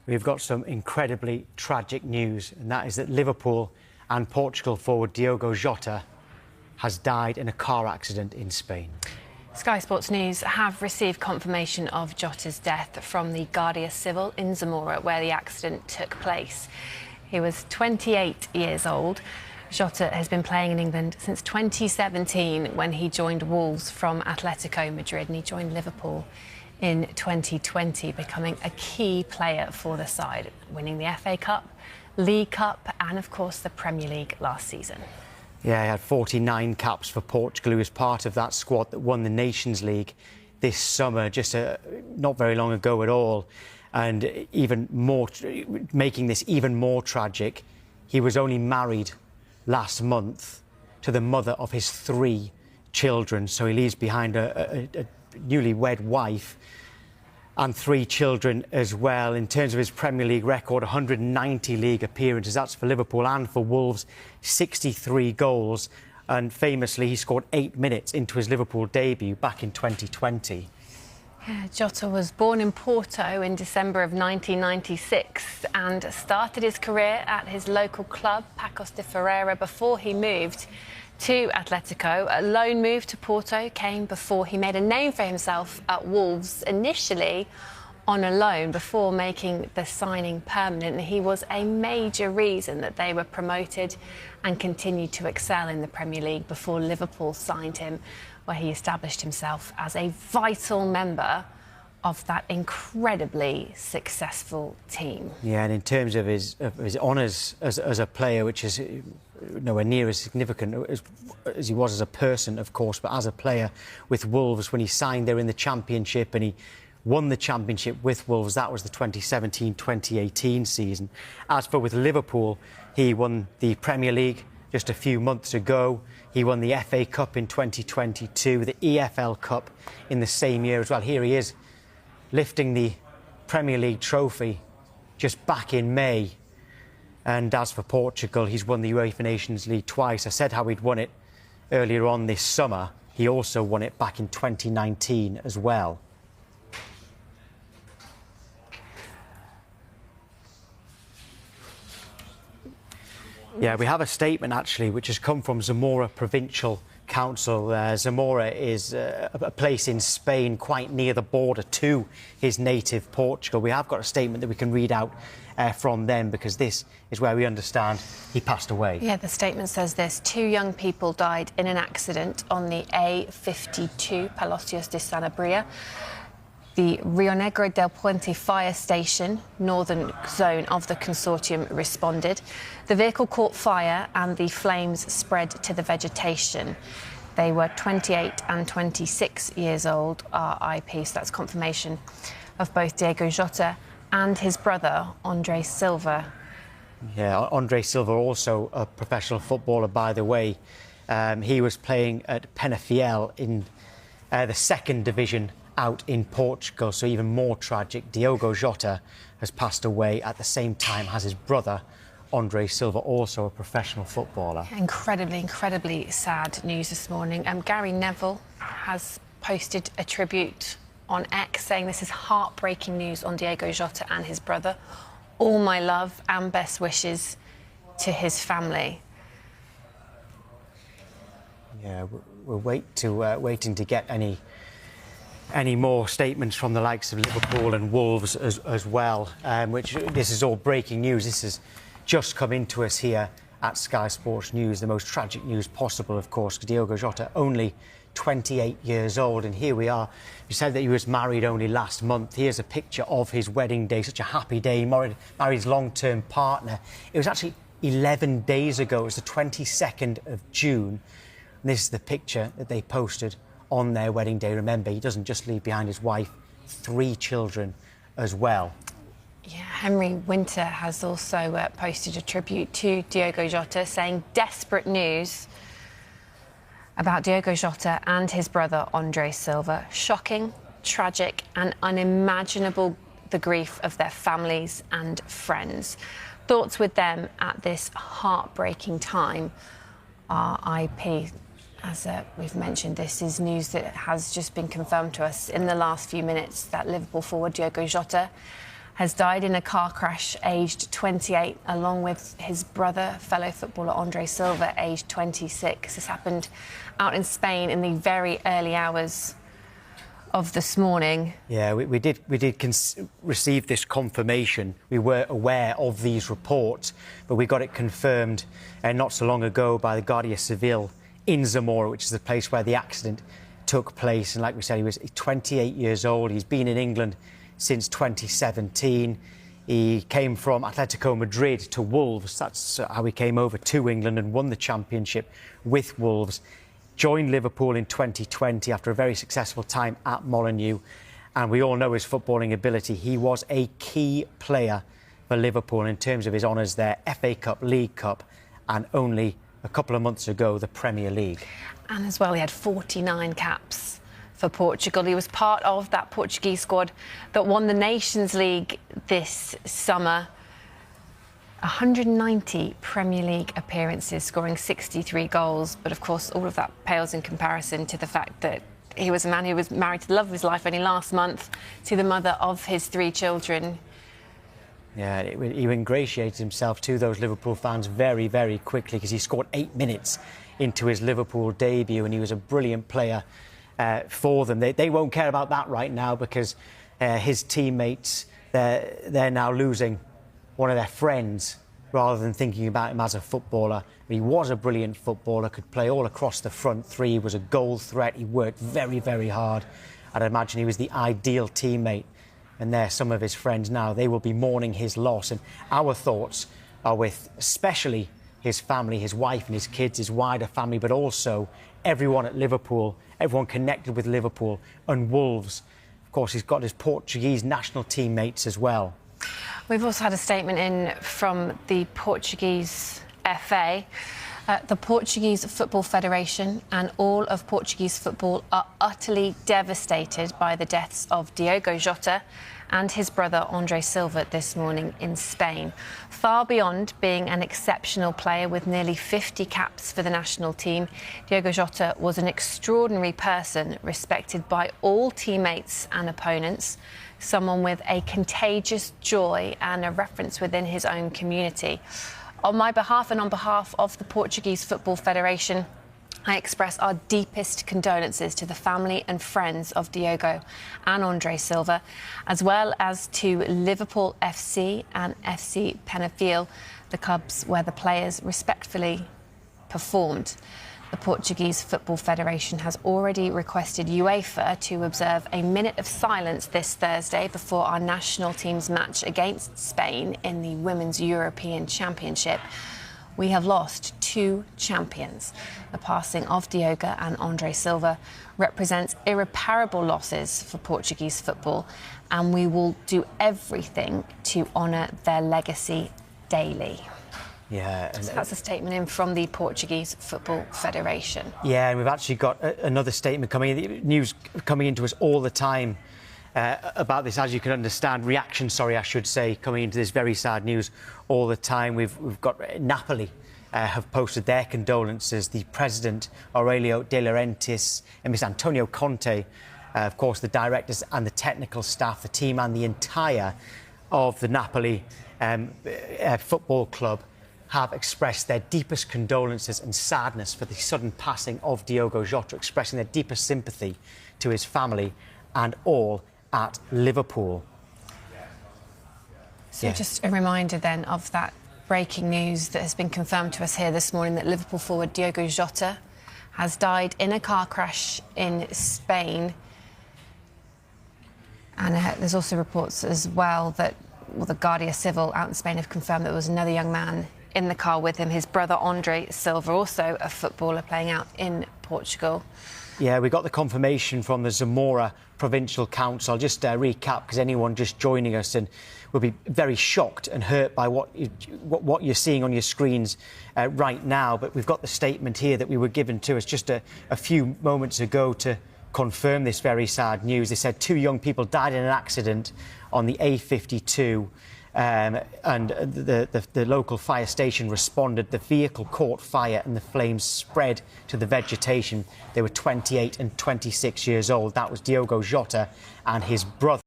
We've got some incredibly tragic news, and that is that Liverpool and Portugal forward Diogo Jota has died in a car accident in Spain. Sky Sports News have received confirmation of Jota's death from the Guardia Civil in Zamora, where the accident took place. He was 28 years old. Jota has been playing in England since 2017 when he joined Wolves from Atletico Madrid, and he joined Liverpool in 2020, becoming a key player for the side, winning the FA Cup, League Cup and, of course, the Premier League last season. Yeah, he had 49 caps for Portugal. He was part of that squad that won the Nations League this summer, just not very long ago at all. And even more, making this even more tragic, he was only married last month to the mother of his 3 children. So he leaves behind a newlywed wife and 3 children as well. In terms of his Premier League record, 190 league appearances. That's for Liverpool and for Wolves, 63 goals. And famously, he scored 8 minutes into his Liverpool debut back in 2020. Yeah, Jota was born in Porto in December of 1996 and started his career at his local club, Paços de Ferreira, before he moved to Atletico. A loan move to Porto came before he made a name for himself at Wolves, initially on a loan before making the signing permanent. And he was a major reason that they were promoted and continued to excel in the Premier League before Liverpool signed him, where he established himself as a vital member of that incredibly successful team. Yeah, and in terms of his honours as a player, which is nowhere near as significant as he was as a person, of course, but as a player with Wolves, when he signed there in the Championship and he won the Championship with Wolves, that was the 2017-2018 season. As for with Liverpool, he won the Premier League just a few months ago. He won the FA Cup in 2022, the EFL Cup in the same year as well. Here he is, lifting the Premier League trophy just back in May. And as for Portugal, he's won the UEFA Nations League twice. I said how he'd won it earlier on this summer. He also won it back in 2019 as well. Yeah, we have a statement, actually, which has come from Zamora Provincial Council. Zamora is a place in Spain quite near the border to his native Portugal. We have got a statement that we can read out from them, because this is where we understand he passed away. Yeah, the statement says this: 2 young people died in an accident on the A52 Palacios de Sanabria. The Rio Negro del Puente fire station, northern zone of the consortium, responded. The vehicle caught fire and the flames spread to the vegetation. They were 28 and 26 years old, RIP. So that's confirmation of both Diogo Jota and his brother, André Silva. Yeah, André Silva, also a professional footballer, by the way. He was playing at Penafiel in the 2nd division out in Portugal, so even more tragic. Diogo Jota has passed away at the same time as his brother, André Silva, also a professional footballer. Incredibly sad news this morning. Gary Neville has posted a tribute on X saying this is heartbreaking news on Diogo Jota and his brother. All my love and best wishes to his family. Yeah, we're waiting to get any more statements from the likes of Liverpool and Wolves as well, which this is all breaking news. This has just come into us here at Sky Sports News, the most tragic news possible, of course, because Diogo Jota, only 28 years old, and here we are. You said that he was married only last month. Here's a picture of his wedding day, such a happy day. He married his long-term partner. It was actually 11 days ago. It was the 22nd of June. And this is the picture that they posted on their wedding day. Remember, he doesn't just leave behind his wife, 3 children as well. Yeah, Henry Winter has also posted a tribute to Diogo Jota, saying desperate news about Diogo Jota and his brother André Silva. Shocking, tragic and unimaginable, the grief of their families and friends. Thoughts with them at this heartbreaking time. RIP. As we've mentioned, this is news that has just been confirmed to us in the last few minutes that Liverpool forward Diogo Jota has died in a car crash aged 28, along with his brother, fellow footballer André Silva, aged 26. This happened out in Spain in the very early hours of this morning. Yeah, we did receive this confirmation. We were aware of these reports, but we got it confirmed not so long ago by the Guardia Civil in Zamora, which is the place where the accident took place. And like we said, he was 28 years old. He's been in England since 2017. He came from Atletico Madrid to Wolves. That's how he came over to England and won the championship with Wolves. Joined Liverpool in 2020 after a very successful time at Molineux. And we all know his footballing ability. He was a key player for Liverpool in terms of his honours there, FA Cup, League Cup, and only a couple of months ago, the Premier League. And as well, he had 49 caps for Portugal. He was part of that Portuguese squad that won the Nations League this summer. 190 Premier League appearances, scoring 63 goals. But of course, all of that pales in comparison to the fact that he was a man who was married to the love of his life only last month, to the mother of his 3 children. Yeah, he ingratiated himself to those Liverpool fans very, very quickly, because he scored 8 minutes into his Liverpool debut, and he was a brilliant player for them. They won't care about that right now, because his teammates, they're now losing one of their friends rather than thinking about him as a footballer. He was a brilliant footballer, could play all across the front three, he was a goal threat, he worked very, very hard. I'd imagine he was the ideal teammate. And they're some of his friends now. They will be mourning his loss. And our thoughts are with especially his family, his wife and his kids, his wider family, but also everyone at Liverpool, everyone connected with Liverpool and Wolves. Of course, he's got his Portuguese national teammates as well. We've also had a statement in from the Portuguese FA. The Portuguese Football Federation and all of Portuguese football are utterly devastated by the deaths of Diogo Jota and his brother André Silva this morning in Spain. Far beyond being an exceptional player with nearly 50 caps for the national team, Diogo Jota was an extraordinary person, respected by all teammates and opponents, someone with a contagious joy and a reference within his own community. On my behalf and on behalf of the Portuguese Football Federation, I express our deepest condolences to the family and friends of Diogo and André Silva, as well as to Liverpool FC and FC Penafiel, the clubs where the players respectfully performed. The Portuguese Football Federation has already requested UEFA to observe a minute of silence this Thursday before our national team's match against Spain in the Women's European Championship. We have lost 2 champions. The passing of Diogo and André Silva represents irreparable losses for Portuguese football, and we will do everything to honour their legacy daily. Yeah, and so that's a statement in from the Portuguese Football Federation. Yeah, and we've actually got another statement coming in, news coming into us all the time about this, as you can understand, reaction, I should say, coming into this very sad news all the time. We've got Napoli have posted their condolences. The president, Aurelio De Laurentiis, and Mr. Antonio Conte, of course, the directors and the technical staff, the team and the entire of the Napoli football club have expressed their deepest condolences and sadness for the sudden passing of Diogo Jota, expressing their deepest sympathy to his family and all at Liverpool. So just a reminder then of that breaking news that has been confirmed to us here this morning, that Liverpool forward Diogo Jota has died in a car crash in Spain. And there's also reports as well that the Guardia Civil out in Spain have confirmed that there was another young man in the car with him, his brother André Silva, also a footballer playing out in Portugal. Yeah, we got the confirmation from the Zamora Provincial Council. I'll just recap, because anyone just joining us and will be very shocked and hurt by what you're seeing on your screens right now. But we've got the statement here that we were given to us just a few moments ago to confirm this very sad news. They said 2 young people died in an accident on the A52. And the local fire station responded. The vehicle caught fire and the flames spread to the vegetation. They were 28 and 26 years old. That was Diogo Jota and his brother.